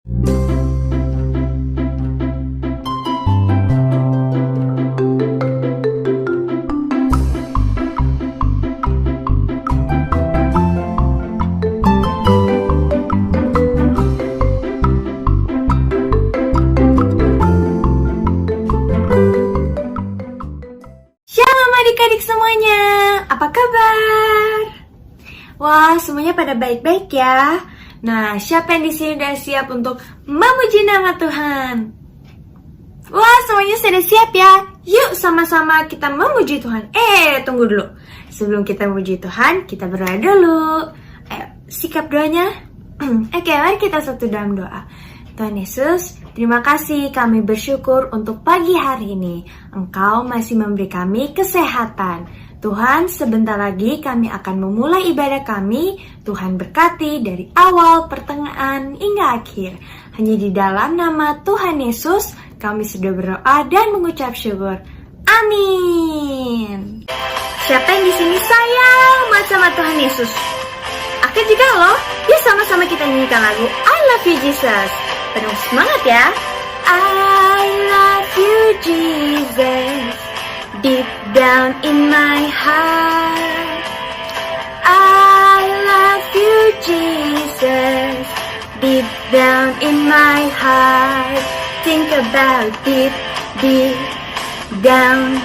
Shalom adik-adik semuanya, apa kabar? Wah, semuanya pada baik-baik ya. Nah, siapa yang di sini udah siap untuk memuji nama Tuhan? Wah, semuanya sudah siap ya. Yuk sama-sama kita memuji Tuhan. Tunggu dulu. Sebelum kita memuji Tuhan, kita berdoa dulu. Ayo, sikap doanya. Oke, mari kita satu dalam doa. Tuhan Yesus, terima kasih, kami bersyukur untuk pagi hari ini. Engkau masih memberi kami kesehatan. Tuhan, sebentar lagi kami akan memulai ibadah kami. Tuhan berkati dari awal, pertengahan, hingga akhir. Hanya di dalam nama Tuhan Yesus, kami sudah berdoa dan mengucap syukur. Amin. Siapa yang di sini sayang banget sama Tuhan Yesus? Aku juga loh. Yuk sama-sama kita nyanyikan lagu I Love You Jesus. Penuh semangat ya. I love you Jesus, deep down in my heart. I love you Jesus, deep down in my heart. Think about deep, deep down,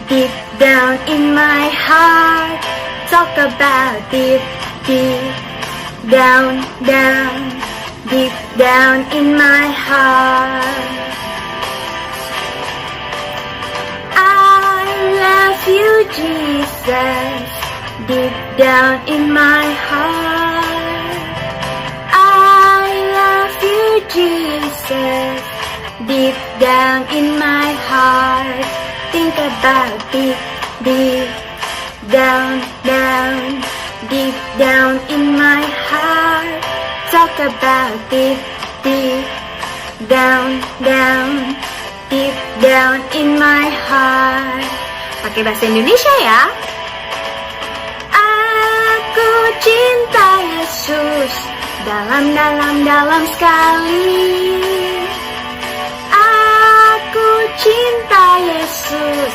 deep down in my heart. Talk about deep, deep down, deep down in my heart. I love you Jesus, deep down in my heart. I love you Jesus, deep down in my heart. Think about deep, deep down, deep down in my heart. Talk about deep, deep down, deep down in my heart. Pakai bahasa Indonesia ya. Aku cinta Yesus dalam sekali. Aku cinta Yesus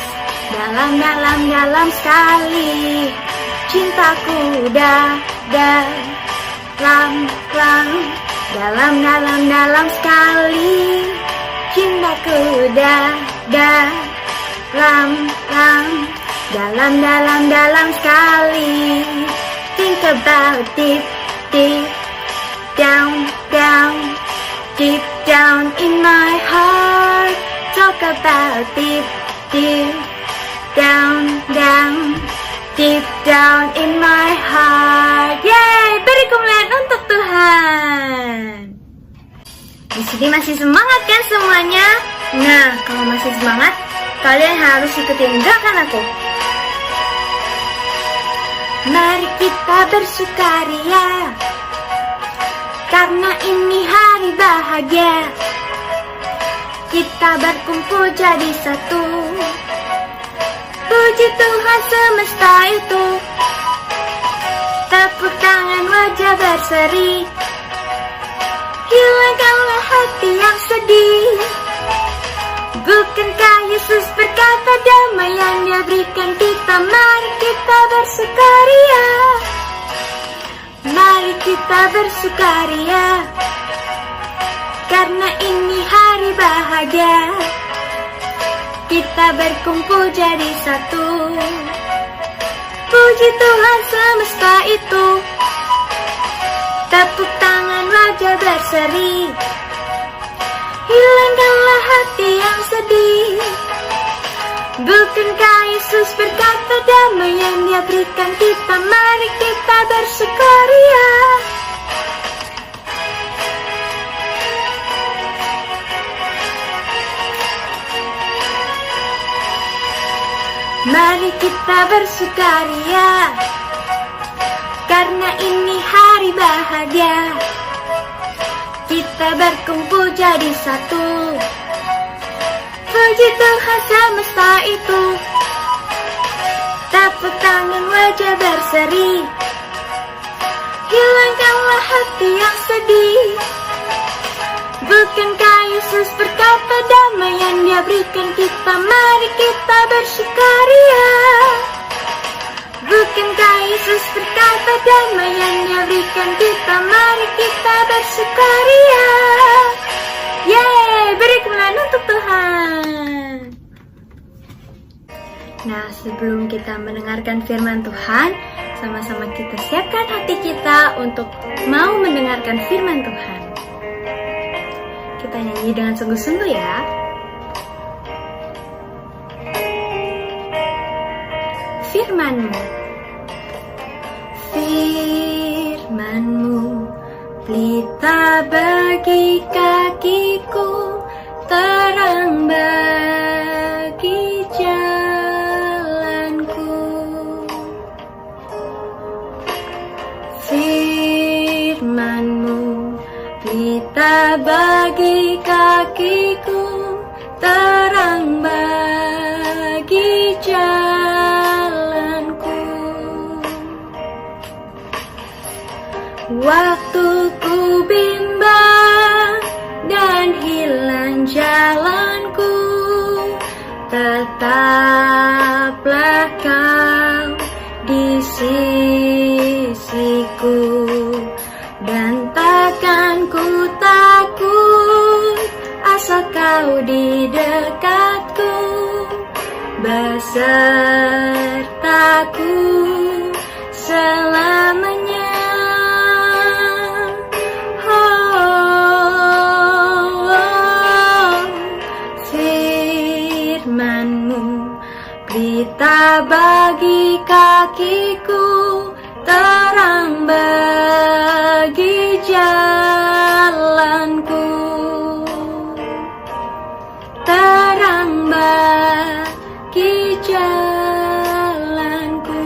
dalam sekali. Cintaku dalam sekali. Cintaku dalam sekali. Think about deep, deep down, deep down in my heart. Talk about deep, deep down, deep down in my heart. Yeay, beri kemuliaan untuk Tuhan. Di sini masih semangat kan semuanya? Nah, kalau masih semangat, kalian harus ikutin gerakan aku. Mari kita bersukaria, karena ini hari bahagia. Kita berkumpul jadi satu. Puji Tuhan semesta itu. Tepuk tangan, wajah berseri. Hilangkanlah hati yang sedih. Bukankah Yesus berkata damai yang Dia berikan kita? Mari kita bersukaria. Mari kita bersukaria, karena ini hari bahagia. Kita berkumpul jadi satu. Puji Tuhan semesta itu. Tepuk tangan, wajah berseri. Hilangkanlah hati yang sedih. Bukankah Yesus berkata damai yang Dia berikan kita? Mari kita bersukaria. Mari kita bersukaria, karena ini hari bahagia. Kita berkumpul jadi satu. Puji Tuhan semesta itu. Tepuk tangan, wajah berseri. Hilangkanlah hati yang sedih. Yesus berkata damai yang Dia berikan kita, mari kita bersukaria. Bukankah Yesus berkata damai yang Dia berikan kita, mari kita bersukaria. Yeay, beri kemuliaan untuk Tuhan. Nah, sebelum kita mendengarkan firman Tuhan, sama-sama kita siapkan hati kita untuk mau mendengarkan firman Tuhan. Kita nyanyi dengan sungguh-sungguh ya. Firman-Mu, firman-Mu, pelita bagi kakiku, terang bagi jalanku. Firman-Mu, pelita bagi kakiku, terang bagi jalanku. Waktu ku bimbang dan hilang jalanku, tetaplah Kau di sisiku, dan takkan ku takut asal Kau di dekatku, besertaku selamanya. Firman-Mu, pelita bagi kakiku, terang bagi jalanku, terang bagi jalanku.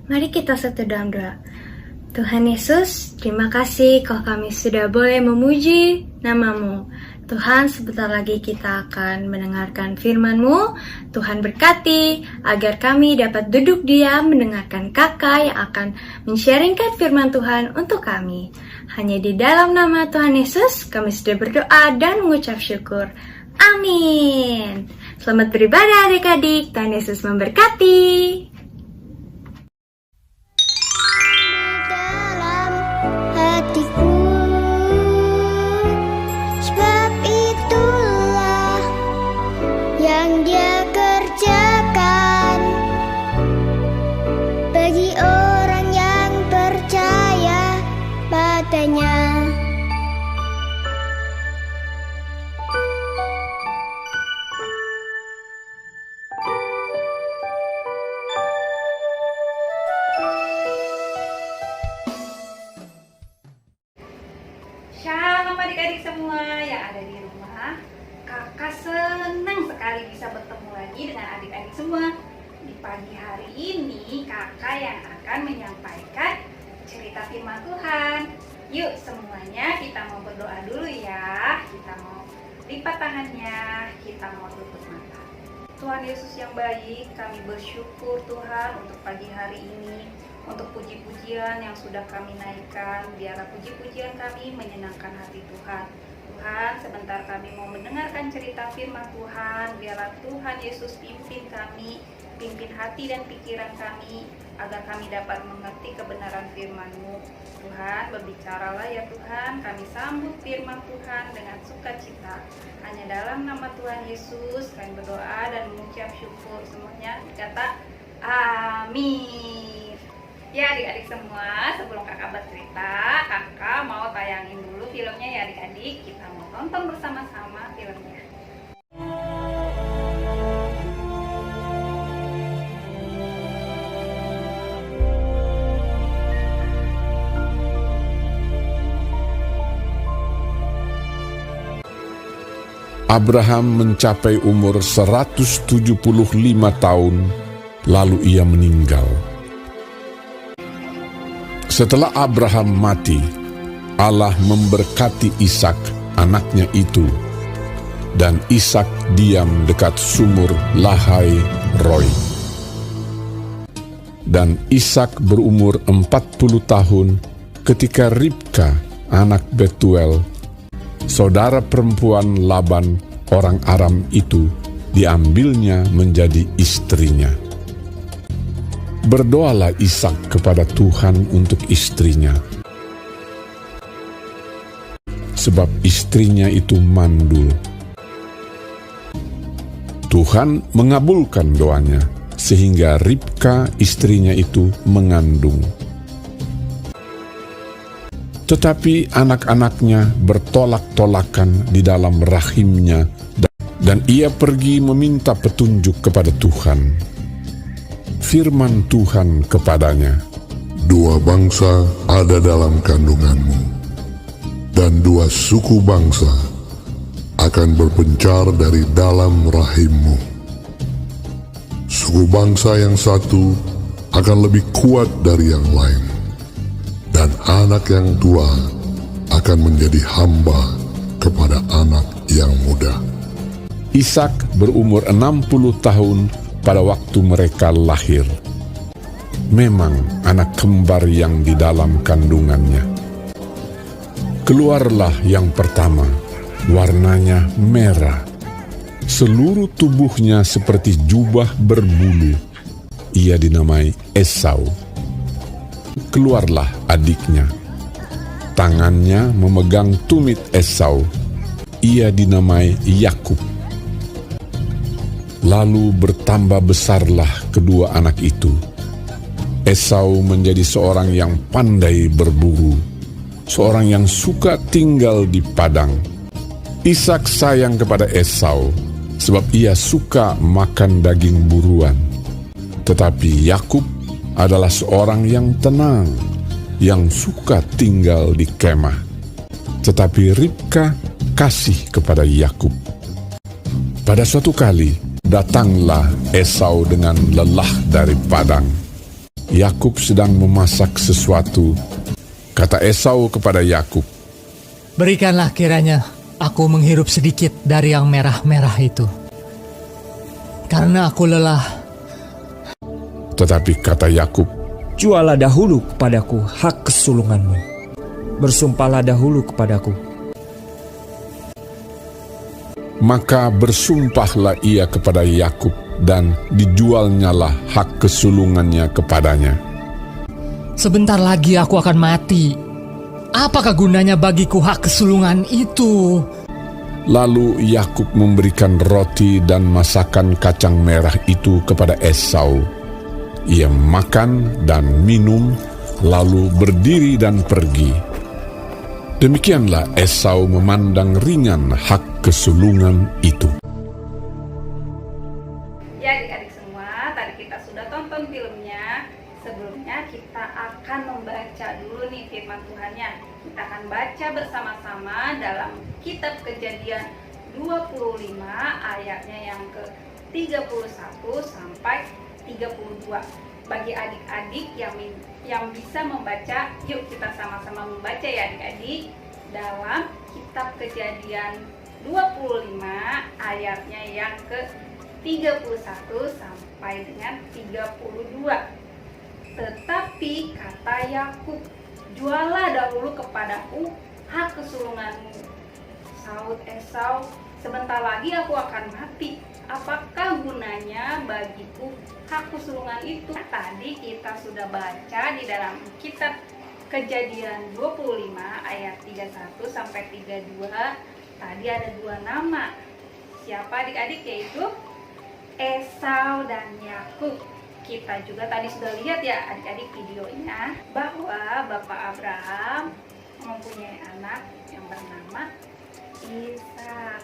Mari kita satu dalam doa. Tuhan Yesus, terima kasih kalau kami sudah boleh memuji nama-Mu. Tuhan, sebentar lagi kita akan mendengarkan firman-Mu. Tuhan berkati agar kami dapat duduk diam mendengarkan Kakak yang akan men-sharingkan firman Tuhan untuk kami. Hanya di dalam nama Tuhan Yesus kami sudah berdoa dan mengucap syukur. Amin. Selamat beribadah adik-adik. Tuhan Yesus memberkati. Shalom adik-adik semua yang ada di rumah. Kakak senang sekali bisa bertemu lagi dengan adik-adik semua. Di pagi hari ini kakak yang akan menyampaikan cerita firman Tuhan. Yuk semuanya kita mau berdoa dulu ya. Kita mau lipat tangannya, kita mau tutup mata. Tuhan Yesus yang baik, kami bersyukur Tuhan untuk pagi hari ini, untuk puji-pujian yang sudah kami naikkan. Biarlah puji-pujian kami menyenangkan hati Tuhan. Tuhan, sebentar kami mau mendengarkan cerita firman Tuhan. Biarlah Tuhan Yesus pimpin kami, pimpin hati dan pikiran kami, agar kami dapat mengerti kebenaran firman-Mu. Tuhan, berbicaralah ya Tuhan, kami sambut firman Tuhan dengan sukacita. Hanya dalam nama Tuhan Yesus kami berdoa dan mengucap syukur. Semuanya kata amin. Ya adik-adik semua, sebelum kakak bercerita, kakak mau tayangin dulu filmnya ya adik-adik. Kita mau tonton bersama-sama filmnya. Abraham mencapai umur 175 tahun, lalu ia meninggal. Setelah Abraham mati, Allah memberkati Ishak, anaknya itu, dan Ishak diam dekat sumur Lahai Roi. Dan Ishak berumur 40 tahun ketika Ribka, anak Betuel, saudara perempuan Laban orang Aram itu, diambilnya menjadi istrinya. Berdoalah Ishak kepada Tuhan untuk istrinya, sebab istrinya itu mandul. Tuhan mengabulkan doanya, sehingga Ribka istrinya itu mengandung. Tetapi anak-anaknya bertolak-tolakan di dalam rahimnya, dan ia pergi meminta petunjuk kepada Tuhan. Firman Tuhan kepadanya, "Dua bangsa ada dalam kandunganmu, dan dua suku bangsa akan berpencar dari dalam rahimmu. Suku bangsa yang satu akan lebih kuat dari yang lain, dan anak yang tua akan menjadi hamba kepada anak yang muda." Ishak berumur 60 tahun pada waktu mereka lahir. Memang anak kembar yang di dalam kandungannya. Keluarlah yang pertama, warnanya merah. Seluruh tubuhnya seperti jubah berbulu. Ia dinamai Esau. Keluarlah adiknya. Tangannya memegang tumit Esau. Ia dinamai Yakub. Lalu bertambah besarlah kedua anak itu. Esau menjadi seorang yang pandai berburu, seorang yang suka tinggal di padang. Ishak sayang kepada Esau, sebab ia suka makan daging buruan. Tetapi Yakub adalah seorang yang tenang, yang suka tinggal di kemah. Tetapi Ribka kasih kepada Yakub. Pada suatu kali, datanglah Esau dengan lelah dari padang. Yakub sedang memasak sesuatu. Kata Esau kepada Yakub, "Berikanlah kiranya aku menghirup sedikit dari yang merah-merah itu, karena aku lelah." Tetapi kata Yakub, "Jualah dahulu kepadaku hak kesulunganmu. Bersumpahlah dahulu kepadaku." Maka bersumpahlah ia kepada Yakub, dan dijualnyalah hak kesulungannya kepadanya. "Sebentar lagi aku akan mati. Apakah gunanya bagiku hak kesulungan itu?" Lalu Yakub memberikan roti dan masakan kacang merah itu kepada Esau. Ia makan dan minum, lalu berdiri dan pergi. Demikianlah Esau memandang ringan hak kesulungan itu. Ya adik-adik semua, tadi kita sudah tonton filmnya. Sebelumnya kita akan membaca dulu nih firman Tuhannya. Kita akan baca bersama-sama dalam kitab Kejadian 25 ayatnya yang ke-31 sampai 32. Bagi adik-adik yang bisa membaca, yuk kita sama-sama membaca ya adik-adik. Dalam kitab Kejadian 25 ayatnya yang ke-31 sampai dengan 32. Tetapi kata Yakub, "Jualah dahulu kepadaku hak kesulunganmu." Sahut Esau, "Sebentar lagi aku akan mati. Apakah gunanya bagiku hak kesulungan itu?" Tadi kita sudah baca di dalam kitab Kejadian 25 ayat 31 sampai 32. Tadi ada dua nama. Siapa adik-adik? Yaitu Esau dan Yakub. Kita juga tadi sudah lihat ya adik-adik videonya, bahwa Bapak Abraham mempunyai anak yang bernama Ishak.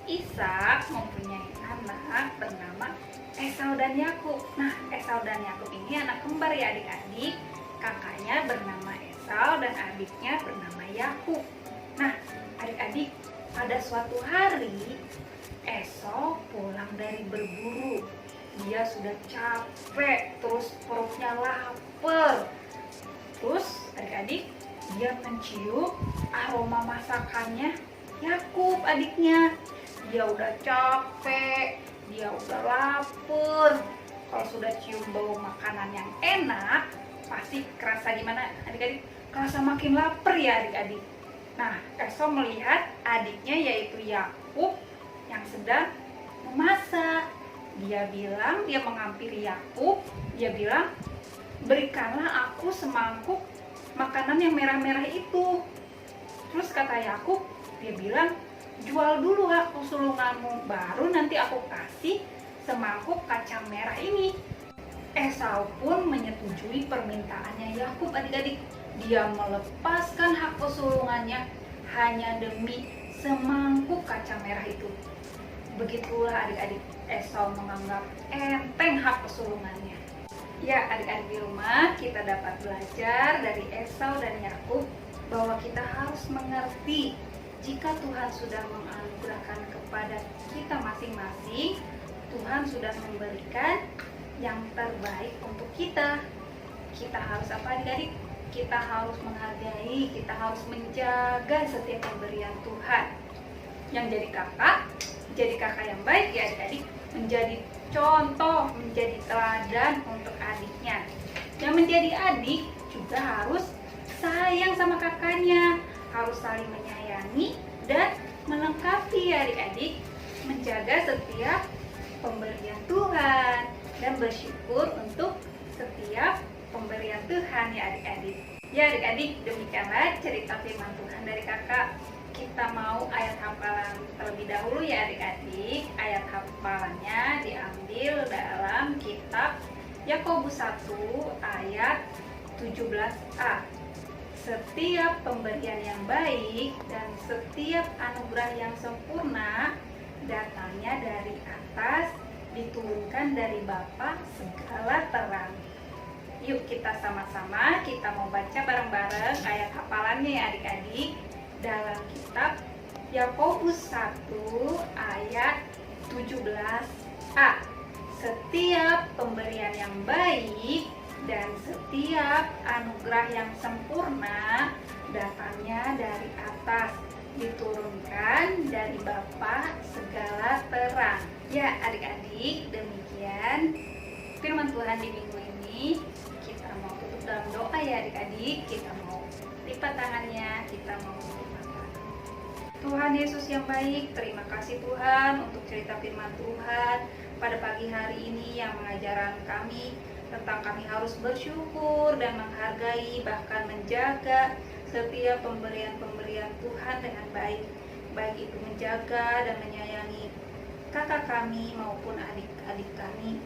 Ishak mempunyai anak bernama Esau dan Yakub. Nah, Esau dan Yakub ini anak kembar ya adik-adik. Kakaknya bernama Esau dan adiknya bernama Yakub. Nah, adik-adik, pada suatu hari Esau pulang dari berburu. Dia sudah capek, terus perutnya lapar. Terus adik-adik, dia mencium aroma masakannya Yakub adiknya. Dia udah capek, dia udah lapar. Kalau sudah cium bau makanan yang enak, pasti kerasa gimana adik-adik? Kerasa makin lapar ya adik-adik. Nah, Esau melihat adiknya yaitu Yakub yang sedang memasak. Dia menghampiri Yakub, dia bilang, berikanlah aku semangkuk makanan yang merah-merah itu. Terus kata Yakub, dia bilang, jual dulu aku sulunganmu, baru nanti aku kasih semangkuk kacang merah ini. Esau pun menyetujui permintaannya Yakub adik-adik. Dia melepaskan hak kesulungannya hanya demi semangkuk kacang merah itu. Begitulah adik-adik, Esau menganggap enteng hak kesulungannya. Ya adik-adik di rumah, kita dapat belajar dari Esau dan Yakub bahwa kita harus mengerti jika Tuhan sudah menganugerahkan kepada kita masing-masing, Tuhan sudah memberikan yang terbaik untuk kita. Kita harus apa adik-adik? Kita harus menghargai, kita harus menjaga setiap pemberian Tuhan. Yang jadi kakak yang baik ya adik-adik, menjadi contoh, menjadi teladan untuk adiknya. Yang menjadi adik juga harus sayang sama kakaknya, harus saling menyayangi dan melengkapi ya adik-adik, menjaga setiap pemberian Tuhan dan bersyukur untuk setiap pemberian Tuhan ya adik-adik. Ya adik-adik, demikianlah cerita firman Tuhan dari kakak. Kita mau ayat hafalan terlebih dahulu ya adik-adik. Ayat hafalannya diambil dalam kitab Yakobus 1 ayat 17a. Setiap pemberian yang baik dan setiap anugerah yang sempurna datangnya dari atas, diturunkan dari Bapa segala terang. Yuk kita sama-sama, kita mau baca bareng-bareng ayat hafalannya ya adik-adik, dalam kitab Yakobus 1 ayat 17a. Setiap pemberian yang baik dan setiap anugerah yang sempurna datangnya dari atas, diturunkan dari Bapa segala terang. Ya adik-adik, demikian firman Tuhan di minggu ini. Kita mau tutup dalam doa ya adik-adik. Kita mau lipat tangannya, kita mau lipat tangan. Tuhan Yesus yang baik, terima kasih Tuhan untuk cerita firman Tuhan pada pagi hari ini yang mengajarkan kami tentang kami harus bersyukur dan menghargai bahkan menjaga setiap pemberian-pemberian Tuhan dengan baik. Baik itu menjaga dan menyayangi kakak kami maupun adik-adik kami.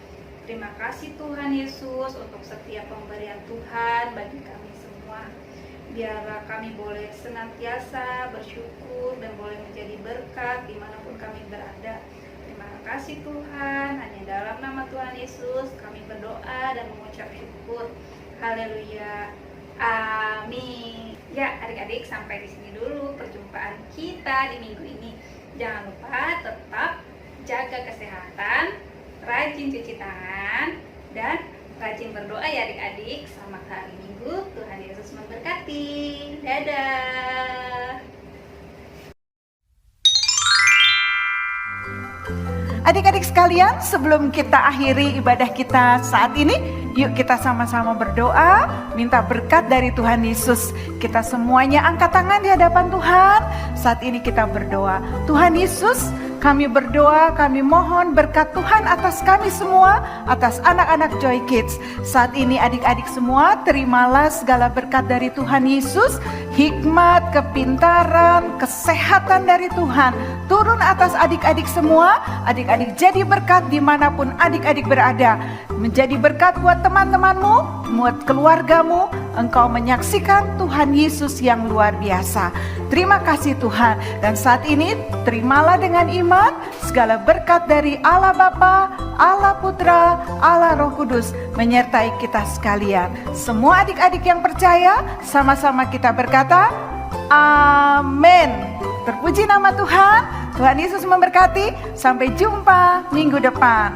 Terima kasih Tuhan Yesus untuk setiap pemberian Tuhan bagi kami semua. Biarlah kami boleh senantiasa bersyukur dan boleh menjadi berkat dimanapun kami berada. Terima kasih Tuhan, hanya dalam nama Tuhan Yesus kami berdoa dan mengucap syukur. Haleluya. Amin. Ya adik-adik, sampai di sini dulu perjumpaan kita di minggu ini. Jangan lupa tetap jaga kesehatan, rajin cuci tangan, dan rajin berdoa ya adik-adik. Selamat hari Minggu, Tuhan Yesus memberkati. Dadah. Adik-adik sekalian, sebelum kita akhiri ibadah kita saat ini, yuk kita sama-sama berdoa, minta berkat dari Tuhan Yesus. Kita semuanya angkat tangan di hadapan Tuhan. Saat ini kita berdoa. Tuhan Yesus, kami berdoa, kami mohon berkat Tuhan atas kami semua, atas anak-anak Joy Kids. Saat ini adik-adik semua, terimalah segala berkat dari Tuhan Yesus, hikmat, kepintaran, kesehatan dari Tuhan turun atas adik-adik semua. Adik-adik jadi berkat dimanapun adik-adik berada. Menjadi berkat buat teman-temanmu, buat keluargamu. Engkau menyaksikan Tuhan Yesus yang luar biasa. Terima kasih Tuhan. Dan saat ini terimalah dengan iman segala berkat dari Allah Bapa, Allah Putra, Allah Roh Kudus menyertai kita sekalian. Semua adik-adik yang percaya, sama-sama kita berkata, amin. Terpuji nama Tuhan. Tuhan Yesus memberkati. Sampai jumpa minggu depan.